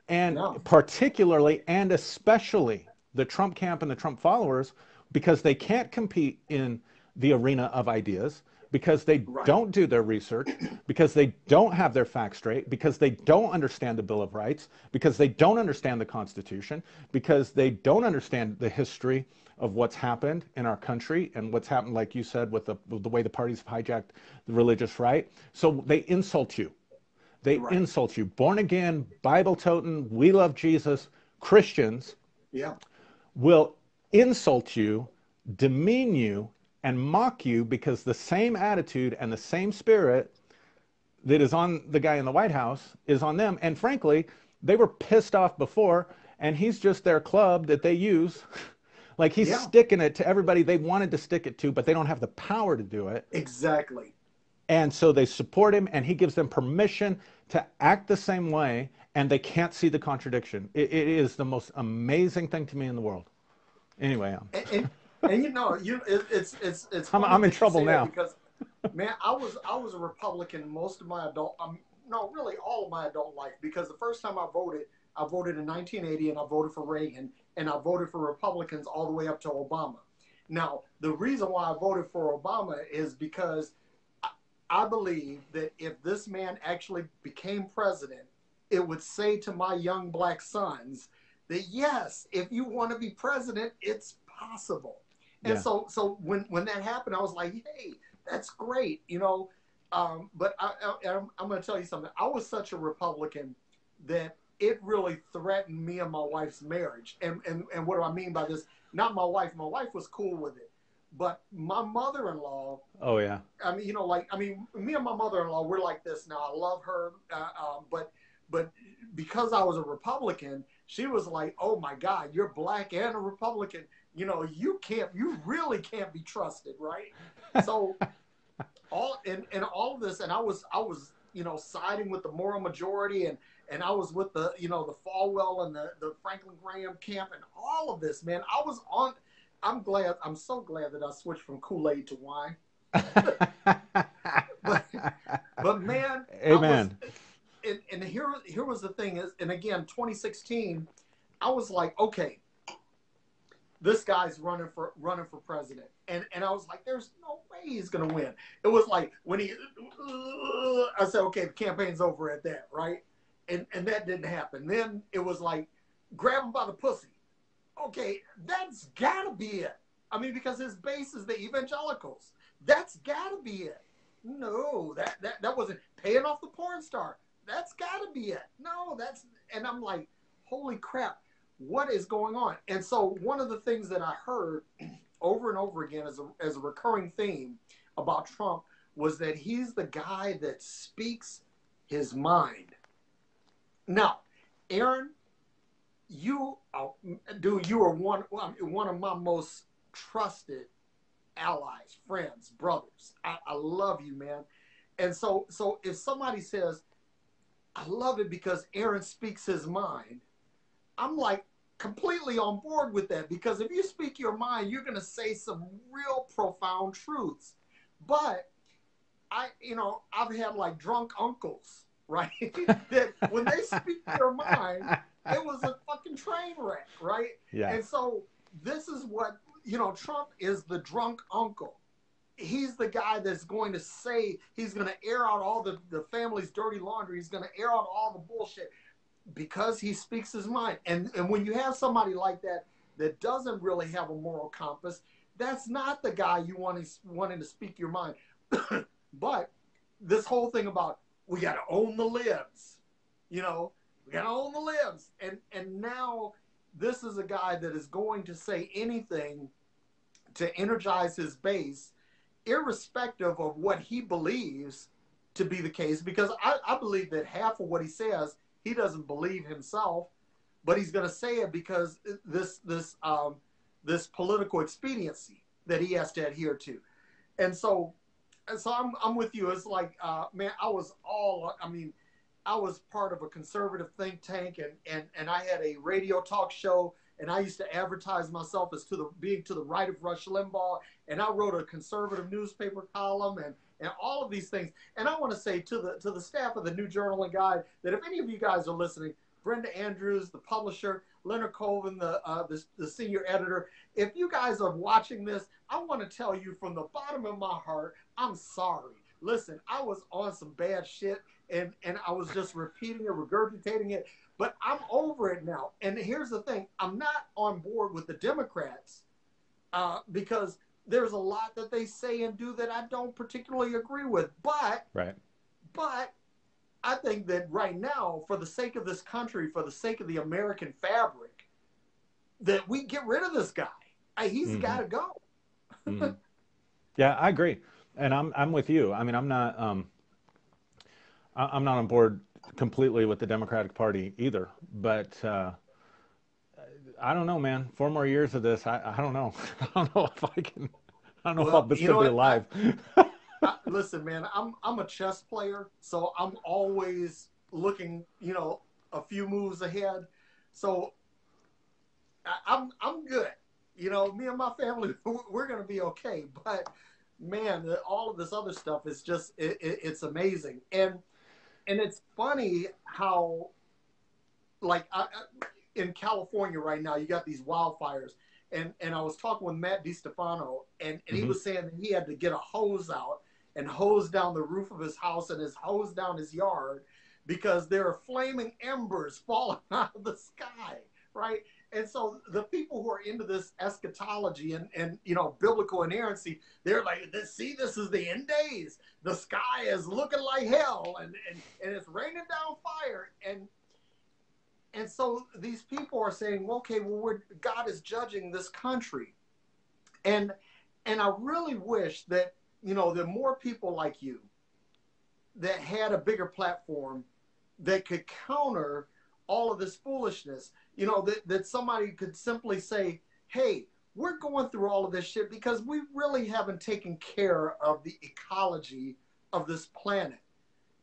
And particularly and especially the Trump camp and the Trump followers, because they can't compete in the arena of ideas, because they don't do their research, because they don't have their facts straight, because they don't understand the Bill of Rights, because they don't understand the Constitution, because they don't understand the history of what's happened in our country and what's happened, like you said, with the way the parties have hijacked the religious right. So they insult you. They insult you. Born again, Bible-toting, we love Jesus Christians will insult you, demean you, and mock you, because the same attitude and the same spirit that is on the guy in the White House is on them. And frankly, they were pissed off before, and he's just their club that they use. Like he's Yeah, sticking it to everybody they wanted to stick it to, but they don't have the power to do it. exactly. And so they support him, and he gives them permission to act the same way, and they can't see the contradiction. It is the most amazing thing to me in the world. Anyway, And it's funny I'm in that you trouble say that now. because, man, I was a Republican most of my adult, no, really all of my adult life, because the first time I voted in 1980, and I voted for Reagan, and I voted for Republicans all the way up to Obama. Now, the reason why I voted for Obama is because I believe that if this man actually became president, it would say to my young black sons that yes, if you want to be president, it's possible. And Yeah. so when that happened, I was like, hey, that's great, you know. But I'm going to tell you something. I was such a Republican that it really threatened me and my wife's marriage. And what do I mean by this? Not my wife. My wife was cool with it. But my mother-in-law, Oh yeah. I mean, me and my mother-in-law, we're like this now. I love her, but because I was a Republican, she was like, "Oh my God, you're black and a Republican. You know, you really can't be trusted, right?" So all of this, and I was siding with the moral majority, and I was with the Falwell and the Franklin Graham camp, and all of this, man. I'm so glad that I switched from Kool-Aid to wine. but but man, Amen. and here was the thing is, and again, 2016, I was like, okay, this guy's running for president, and I was like, there's no way he's gonna win. It was like when I said, okay, the campaign's over at that, right? And that didn't happen. Then it was like, grab him by the pussy. Okay, that's gotta be it. I mean, because his base is the evangelicals. That's gotta be it. No, that wasn't paying off the porn star. That's gotta be it. No, and I'm like, holy crap, what is going on? And so one of the things that I heard over and over again as a recurring theme about Trump was that he's the guy that speaks his mind. Now, Aaron, you are one of my most trusted allies, friends, brothers. I love you, man. And so if somebody says, I love it because Aaron speaks his mind, I'm like completely on board with that, because if you speak your mind, you're going to say some real profound truths. But I've had like drunk uncles, right? that when they speak their mind, it was a fucking train wreck, right? Yeah. And so this is what, Trump is the drunk uncle. He's the guy that's going to say, he's going to air out all the family's dirty laundry. He's going to air out all the bullshit because he speaks his mind. And when you have somebody like that doesn't really have a moral compass, that's not the guy you wanting to speak your mind. But this whole thing about, we got to own the libs, we got to own the libs. And now this is a guy that is going to say anything to energize his base, irrespective of what he believes to be the case. Because I believe that half of what he says, he doesn't believe himself, but he's going to say it because this political expediency that he has to adhere to. And so I'm with you. It's like, man, I was part of a conservative think tank, and I had a radio talk show, and I used to advertise myself as being to the right of Rush Limbaugh, and I wrote a conservative newspaper column and all of these things. And I want to say to the staff of the New Journal and Guide that if any of you guys are listening, Brenda Andrews, the publisher, Leonard Colvin, the senior editor, if you guys are watching this, I want to tell you from the bottom of my heart, I'm sorry. Listen, I was on some bad shit, and I was just repeating it, regurgitating it, but I'm over it now. And here's the thing. I'm not on board with the Democrats because there's a lot that they say and do that I don't particularly agree with. But I think that right now, for the sake of this country, for the sake of the American fabric, that we get rid of this guy. He's got to go. Mm-hmm. Yeah, I agree, and I'm with you. I mean, I'm not on board completely with the Democratic Party either, but I don't know, man. 4 more years of this, I don't know. I don't know if I can. I don't know if Well, I'll you still know be what? alive. Listen, man, I'm a chess player, so I'm always looking, a few moves ahead. So I'm good. Me and my family, we're gonna be okay. But man, all of this other stuff is just it's amazing, and it's funny how like in California right now you got these wildfires, and I was talking with Matt DiStefano, and he Hmm. was saying that he had to get a hose out and hose down the roof of his house and his hose down his yard because there are flaming embers falling out of the sky, right? And so the people who are into this eschatology and biblical inerrancy, they're like, see, this is the end days. The sky is looking like hell, and it's raining down fire, and so these people are saying, well, okay, well, God is judging this country, and I really wish that there are more people like you that had a bigger platform that could counter all of this foolishness. That somebody could simply say, hey, we're going through all of this shit because we really haven't taken care of the ecology of this planet.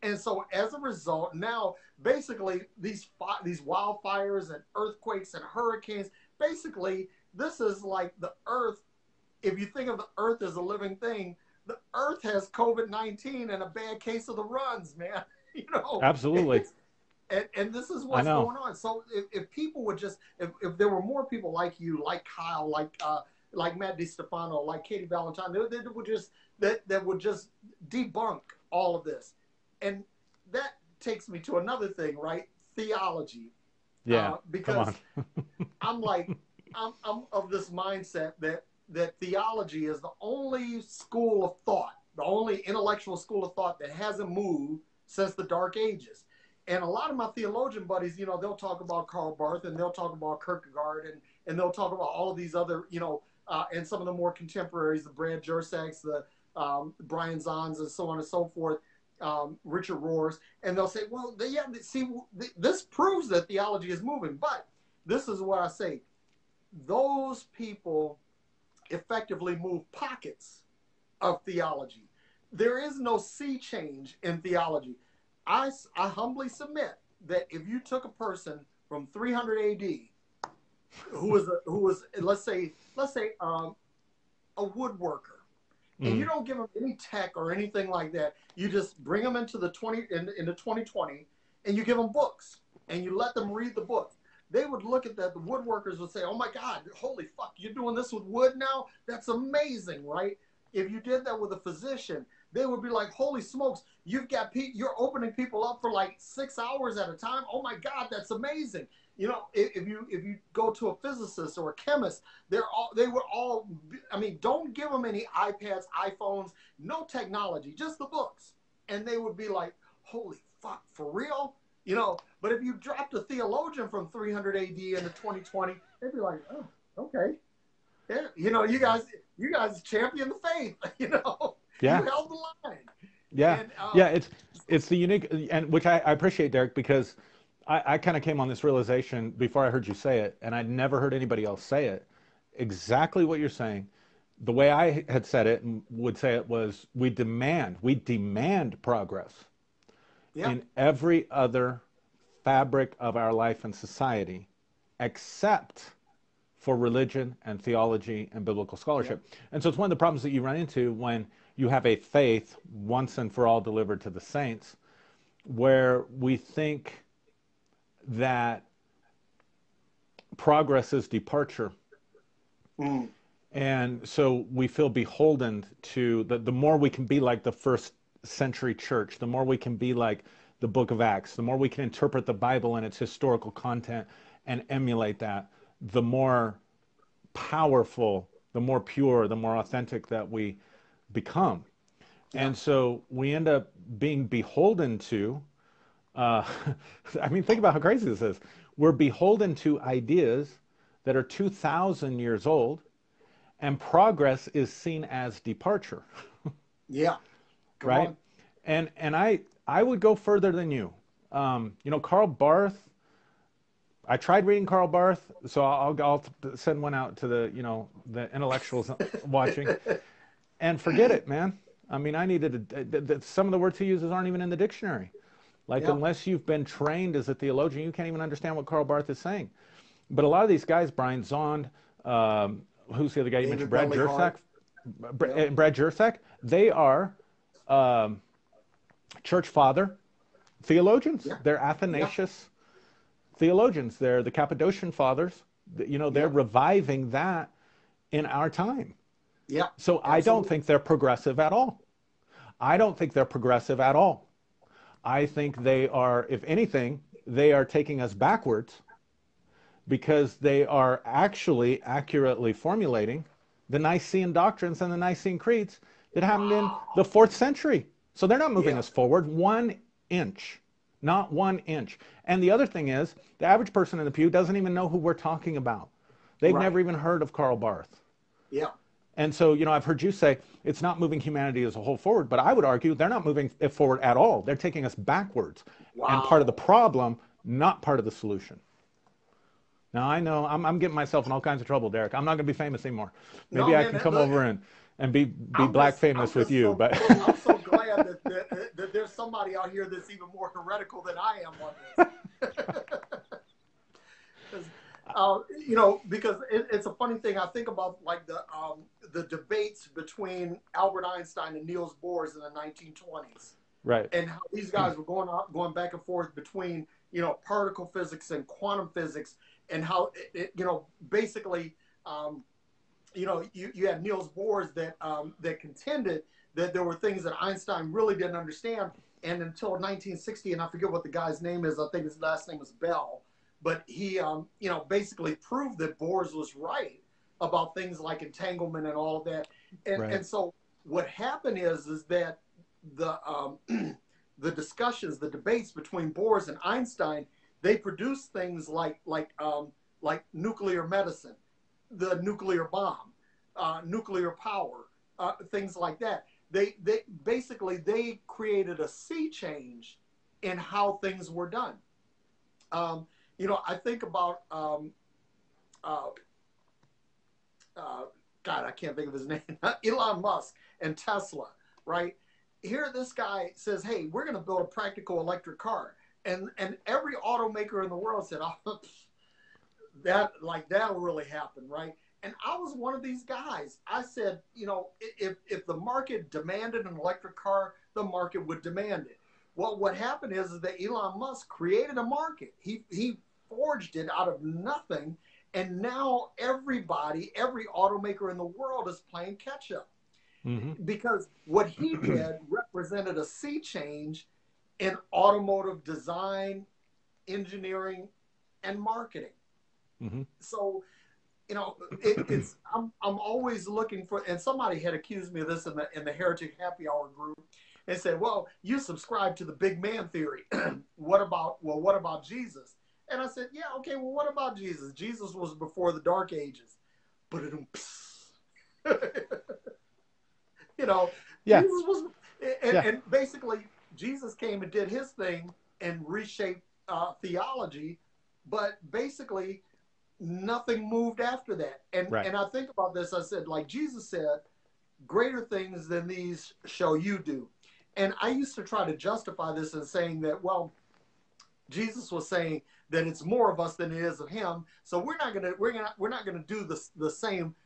And so as a result, now basically these wildfires and earthquakes and hurricanes, basically this is like the earth. If you think of the earth as a living thing, the earth has COVID-19 and a bad case of the runs, man. Absolutely. It's and this is I what's know. going on. So if people would just if there were more people like you, like Kyle, like Matt DiStefano, like Katie Valentine, that would just debunk all of this. And that takes me to another thing, right? Theology. Yeah. Come Because on. I'm like, I'm of this mindset that theology is the only school of thought, the only intellectual school of thought that hasn't moved since the Dark Ages. And a lot of my theologian buddies, they'll talk about Karl Barth and they'll talk about Kierkegaard and they'll talk about all of these other, and some of the more contemporaries, the Brad Jersaks, the Brian Zahns, and so on and so forth, Richard Roars, and they'll say, well, this proves that theology is moving. But this is what I say. Those people effectively move pockets of theology. There is no sea change in theology. I humbly submit that if you took a person from 300 AD who was let's say a woodworker, and you Mm. don't give them any tech or anything like that, you just bring them into the 2020, and you give them books and you let them read the book. They would look at that. The woodworkers would say, "Oh my God, holy fuck, you're doing this with wood now? That's amazing, right?" If you did that with a physician, they would be like, "Holy smokes, you're opening people up for like 6 hours at a time. Oh my God, that's amazing." If you go to a physicist or a chemist, they were all. I mean, don't give them any iPads, iPhones, no technology, just the books, and they would be like, "Holy fuck, for real?" But if you dropped a theologian from 300 AD into 2020, they'd be like, "Oh, okay, yeah, you guys champion the faith, you Yeah. held the line." Yeah. And Yeah. It's the unique, and which I appreciate, Derek, because I kind of came on this realization before I heard you say it, and I'd never heard anybody else say it. Exactly what you're saying. The way I had said it and would say it was, we demand progress yeah, in every other fabric of our life and society, except for religion and theology and biblical yeah, scholarship. And so it's one of the problems that you run into when you have a faith once and for all delivered to the saints, where we think that progress is departure. mm, And so we feel beholden to the more we can be like the first century church, the more we can be like the book of Acts, the more we can interpret the Bible and its historical content and emulate that, the more powerful, the more pure, the more authentic that we become. yeah, And so we end up being beholden to, uh, I mean, think about how crazy this is. We're beholden to ideas that are 2,000 years old, and progress is seen as departure, yeah. Come right? on. And I would go further than you. Karl Barth, I tried reading Karl Barth, so I'll send one out to the, the intellectuals watching, and forget it, man. I mean, I needed some of the words he uses aren't even in the dictionary. Like, Yeah. unless you've been trained as a theologian, you can't even understand what Karl Barth is saying. But a lot of these guys, Brian Zond, who's the other guy you mentioned, Brad Jersak, Yeah. Brad Jersak, they are church father theologians. Yeah. They're Athanasius theologians. They're the Cappadocian fathers. They're reviving that in our time. Yeah. So I don't think they're progressive at all. I don't think they're progressive at all. I think they are, if anything, they are taking us backwards, because they are actually accurately formulating the Nicene doctrines and the Nicene creeds that happened in the 4th century. So they're not moving us forward 1 inch, not 1 inch. And the other thing is, the average person in the pew doesn't even know who we're talking about. They've never even heard of Karl Barth. Yeah. And so, I've heard you say it's not moving humanity as a whole forward, but I would argue they're not moving it forward at all. They're taking us backwards. Wow. And part of the problem, not part of the solution. Now, I know I'm getting myself in all kinds of trouble, Derrick. I'm not going to be famous anymore. Maybe I can come over and be black famous with you. But I'm so glad that there's somebody out here that's even more heretical than I am on this. Because it's a funny thing. I think about like the debates between Albert Einstein and Niels Bohr in the 1920s. Right. And how these guys were going back and forth between, particle physics and quantum physics, and how basically, you had Niels Bohr that contended that there were things that Einstein really didn't understand, and until 1960, and I forget what the guy's name is. I think his last name was Bell, but he basically proved that Bohr was right about things like entanglement and all of that, and so what happened is that the discussions, the debates between Bohr and Einstein, they produced things like nuclear medicine, the nuclear bomb, nuclear power, things like that. They basically created a sea change in how things were done. I think about God, I can't think of his name. Elon Musk and Tesla, right? Here, this guy says, "Hey, we're going to build a practical electric car," and every automaker in the world said, "Oh, that'll really happen, right?" And I was one of these guys. I said, if the market demanded an electric car, the market would demand it. Well, what happened is that Elon Musk created a market. He forged it out of nothing, and now every automaker in the world is playing catch up. Mm-hmm. Because what he did represented a sea change in automotive design, engineering, and marketing. Mm-hmm. So, I'm always looking for, and somebody had accused me of this in the Heretic Happy Hour group, and said, "Well, you subscribe to the big man theory. What about Jesus?" And I said, "Yeah, okay. Well, what about Jesus? Jesus was before the Dark Ages." But Jesus was, and basically Jesus came and did his thing and reshaped theology, but basically nothing moved after that. And I think about this. I said, like Jesus said, "Greater things than these shall you do." And I used to try to justify this in saying that, well, Jesus was saying that it's more of us than it is of him, so we're not gonna do the same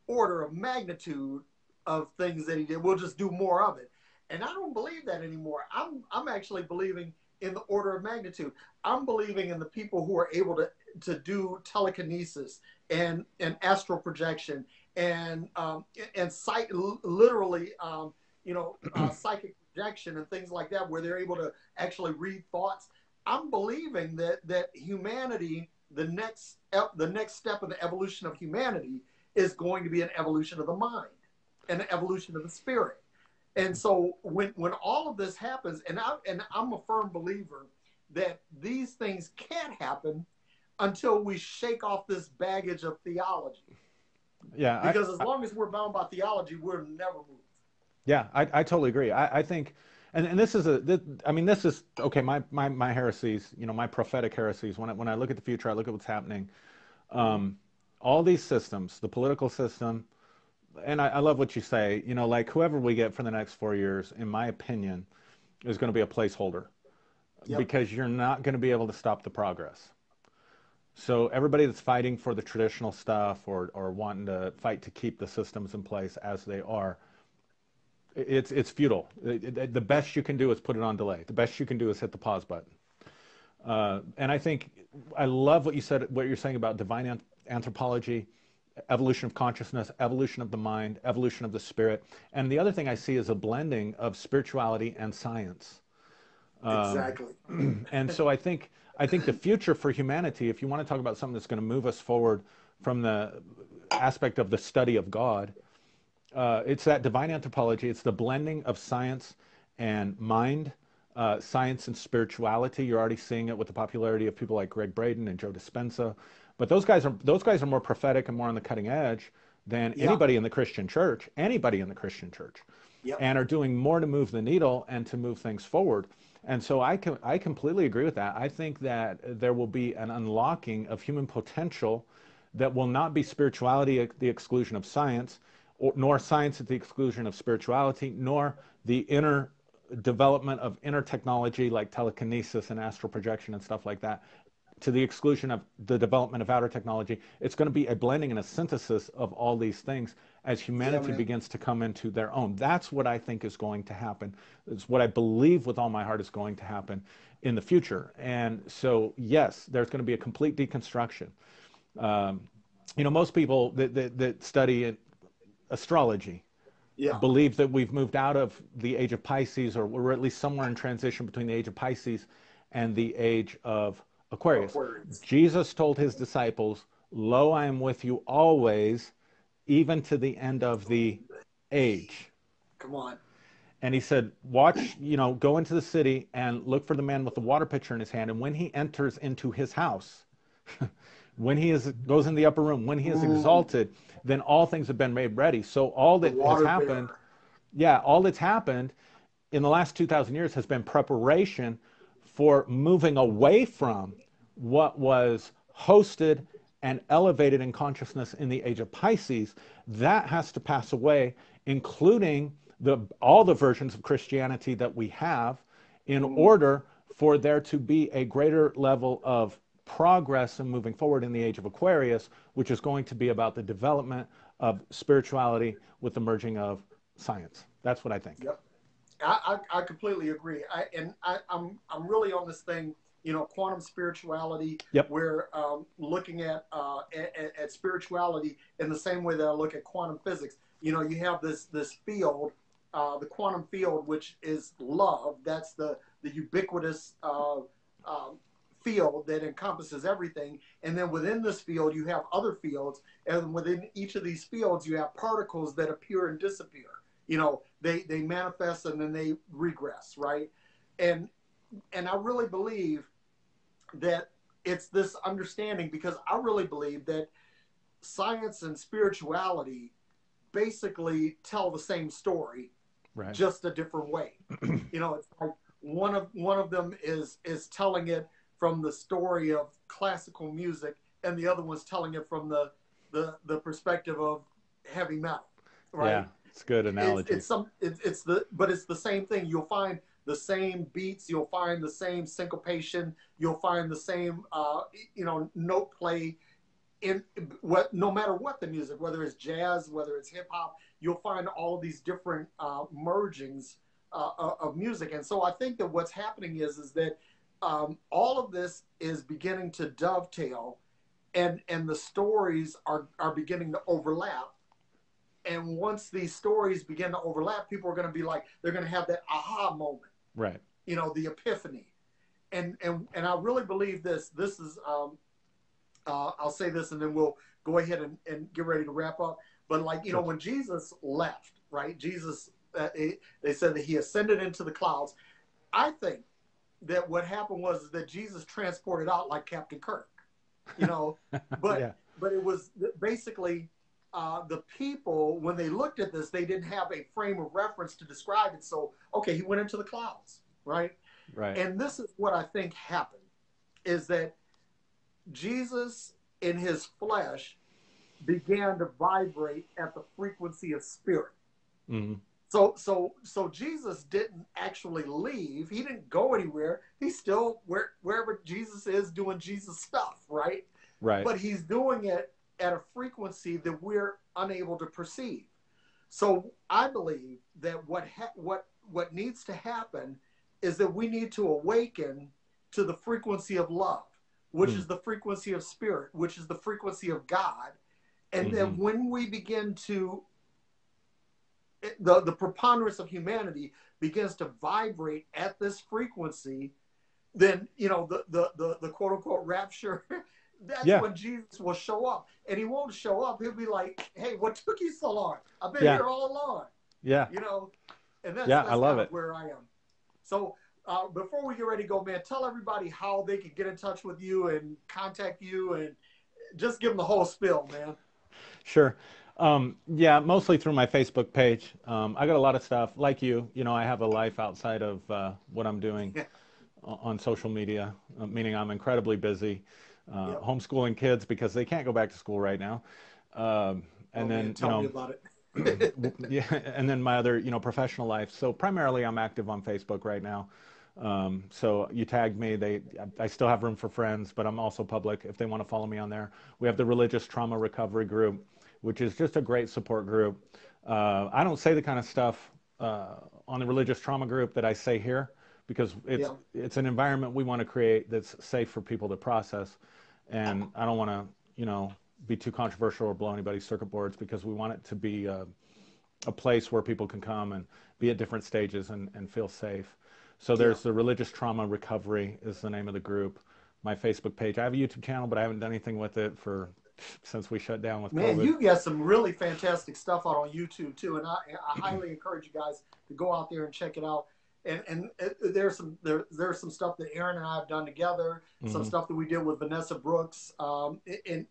order of magnitude of things that he did. We'll just do more of it. And I don't believe that anymore. I'm actually believing in the order of magnitude. I'm believing in the people who are able to do telekinesis and astral projection and literally psychic projection and things like that, where they're able to actually read thoughts. I'm believing that humanity, the next step of the evolution of humanity, is going to be an evolution of the mind and an evolution of the spirit. And so when all of this happens, and I'm a firm believer that these things can't happen until we shake off this baggage of theology. Yeah. Because as long as we're bound by theology, we'll never move. Yeah, I totally agree. I think, And this is I mean, this is okay. My heresies, you know, my prophetic heresies. When I look at the future, I look at what's happening. All these systems, the political system, and I love what you say. You know, like whoever we get for the next 4 years, in my opinion, is going to be a placeholder, because you're not going to be able to stop the progress. So everybody that's fighting for the traditional stuff, or wanting to fight to keep the systems in place as they are, it's futile. The best you can do is put it on delay. The best you can do is hit the pause button. And I think I love what you said, what you're saying about divine anthropology, evolution of consciousness, evolution of the mind, evolution of the spirit. And the other thing I see is a blending of spirituality and science. Exactly. And so I think the future for humanity, if you want to talk about something that's going to move us forward from the aspect of the study of God, it's that divine anthropology. It's the blending of science and mind, science and spirituality. You're already seeing it with the popularity of people like Greg Braden and Joe Dispenza. But those guys are more prophetic and more on the cutting edge than anybody in the Christian church, and are doing more to move the needle and to move things forward. And so I completely agree with that. I think that there will be an unlocking of human potential that will not be spirituality at the exclusion of science, nor science at the exclusion of spirituality, nor the inner development of inner technology like telekinesis and astral projection and stuff like that to the exclusion of the development of outer technology. It's going to be a blending and a synthesis of all these things as humanity begins to come into their own. That's what I think is going to happen. It's what I believe with all my heart is going to happen in the future. And so, yes, there's going to be a complete deconstruction. You know, most people that study astrology believe that we've moved out of the age of Pisces, or we're at least somewhere in transition between the age of Pisces and the age of Aquarius. Jesus told his disciples, "Lo, I am with you always, even to the end of the age." Come on. And he said, watch, you know, go into the city and look for the man with the water pitcher in his hand. And when he enters into his house, when he goes in the upper room, when he is exalted, then all things have been made ready. So all that has happened, all that's happened in the last 2,000 years has been preparation for moving away from what was hosted and elevated in consciousness in the age of Pisces. That has to pass away, including all the versions of Christianity that we have, in order for there to be a greater level of progress and moving forward in the age of Aquarius, which is going to be about the development of spirituality with the merging of science. That's what I think. Yep. I completely agree. I'm really on this thing, you know, quantum spirituality. We're looking at spirituality in the same way that I look at quantum physics. You know, you have this field, the quantum field, which is love. That's the ubiquitous field that encompasses everything. And then within this field, you have other fields, and within each of these fields, you have particles that appear and disappear. You know, they manifest and then they regress, right? And I really believe that it's this understanding, because I really believe that science and spirituality basically tell the same story, just a different way. You know, it's like one of them is telling it from the story of classical music, and the other one's telling it from the perspective of heavy metal, right? Yeah. It's a good analogy. But it's the same thing. You'll find the same beats. You'll find the same syncopation. You'll find the same, note play no matter what the music, whether it's jazz, whether it's hip hop. You'll find all these different mergings of music. And so I think that what's happening is that all of this is beginning to dovetail, and the stories are beginning to overlap. And once these stories begin to overlap, people are going to be like, they're going to have that aha moment, right? You know, the epiphany. And I really believe this. This is, I'll say this, and then we'll go ahead and get ready to wrap up. But like, you know, when Jesus left, right? Jesus, they said that he ascended into the clouds. I think that what happened was that Jesus transported out like Captain Kirk, you know, but it was basically the people, when they looked at this, they didn't have a frame of reference to describe it. So, okay, he went into the clouds, right? Right. And this is what I think happened, is that Jesus in his flesh began to vibrate at the frequency of spirit. Mm-hmm. So Jesus didn't actually leave. He didn't go anywhere. He's still wherever Jesus is doing Jesus stuff, right? Right. But he's doing it at a frequency that we're unable to perceive. So I believe that what needs to happen is that we need to awaken to the frequency of love, which is the frequency of spirit, which is the frequency of God. And then when we begin to, the preponderance of humanity begins to vibrate at this frequency, then, you know, the quote unquote rapture, that's when Jesus will show up. And he won't show up. He'll be like, hey, what took you so long? I've been here all along. Yeah. You know, and that's I love kind it. of where I am. So before we get ready to go, man, tell everybody how they can get in touch with you and contact you, and just give them the whole spiel, man. Sure. Yeah, mostly through my Facebook page. I got a lot of stuff like you know, I have a life outside of what I'm doing on social media, meaning I'm incredibly busy homeschooling kids because they can't go back to school right now. And then, tell me about it. Yeah, and then my other, you know, professional life. So primarily I'm active on Facebook right now. So you tagged me, I still have room for friends, but I'm also public if they want to follow me on there. We have the Religious Trauma Recovery Group, which is just a great support group. I don't say the kind of stuff on the Religious Trauma Group that I say here, because it's an environment we want to create that's safe for people to process. And I don't want to, you know, be too controversial or blow anybody's circuit boards, because we want it to be a place where people can come and be at different stages and feel safe. So there's the Religious Trauma Recovery is the name of the group. My Facebook page. I have a YouTube channel, but I haven't done anything with it since we shut down with COVID. Man, you get some really fantastic stuff out on YouTube too, and I highly encourage you guys to go out there and check it out. And there's some stuff that Aaron and I have done together, some stuff that we did with Vanessa Brooks, and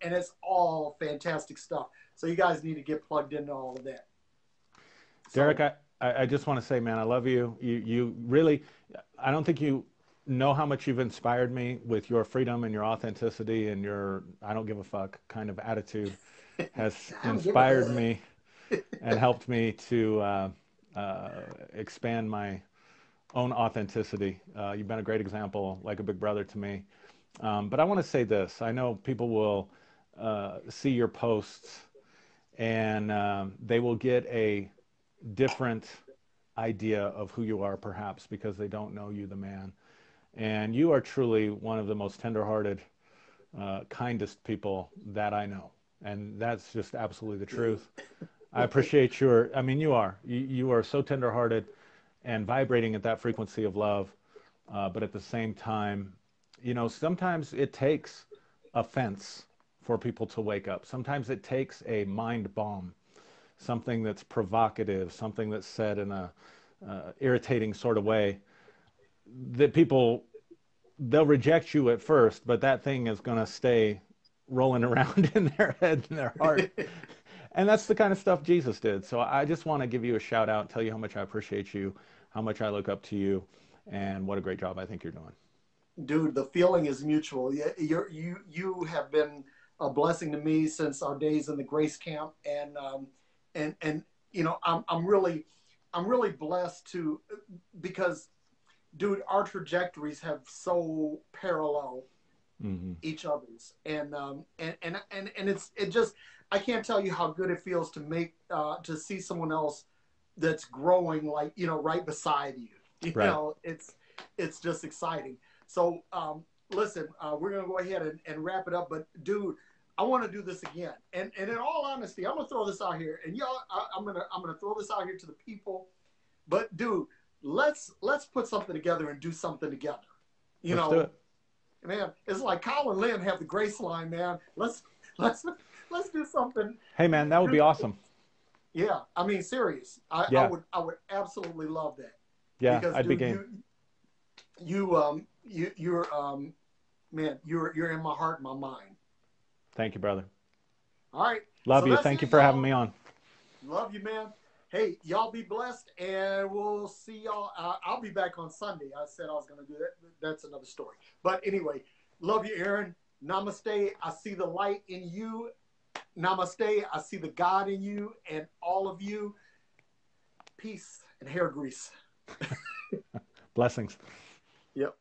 it's all fantastic stuff. So you guys need to get plugged into all of that. Derrick, I just want to say, man, I love you. You really, I don't think you know how much you've inspired me with your freedom and your authenticity and your I don't give a fuck kind of attitude has inspired me and helped me to expand my own authenticity. You've been a great example, like a big brother to me. But I want to say this. I know people will see your posts and they will get a different idea of who you are, perhaps because they don't know you, the man. And you are truly one of the most tenderhearted, kindest people that I know. And that's just absolutely the truth. I appreciate you are so tenderhearted and vibrating at that frequency of love. But at the same time, you know, sometimes it takes offense for people to wake up. Sometimes it takes a mind bomb, something that's provocative, something that's said in a irritating sort of way, that they'll reject you at first, but that thing is going to stay rolling around in their head and their heart. And that's the kind of stuff Jesus did. So I just want to give you a shout out, tell you how much I appreciate you, how much I look up to you, and what a great job I think you're doing. Dude, the feeling is mutual. You have been a blessing to me since our days in the Grace Camp, and you know, I'm really blessed because, dude, our trajectories have so parallel each other's, and it just, I can't tell you how good it feels to see someone else that's growing, like, you know, right beside you. You know, it's just exciting. So listen, we're gonna go ahead and wrap it up, but dude, I want to do this again. And in all honesty, I'm gonna throw this out here, and y'all, I'm gonna throw this out here to the people. But dude, let's put something together and do something together. Let's do it. Man, it's like Kyle and Lynn have the Grace line, man. Let's do something. Hey man, that would be awesome. Yeah, I mean, serious. I would absolutely love that. Yeah, because, I'd be game. Man, you're in my heart and my mind. Thank you, brother. All right. Love So you. that's Thank you it, for having y'all. me on. Love you, man. Hey, y'all be blessed, and we'll see y'all. I'll be back on Sunday. I said I was going to do that. That's another story. But anyway, love you, Aaron. Namaste. I see the light in you. Namaste. I see the God in you and all of you. Peace and hair grease. Blessings. Yep.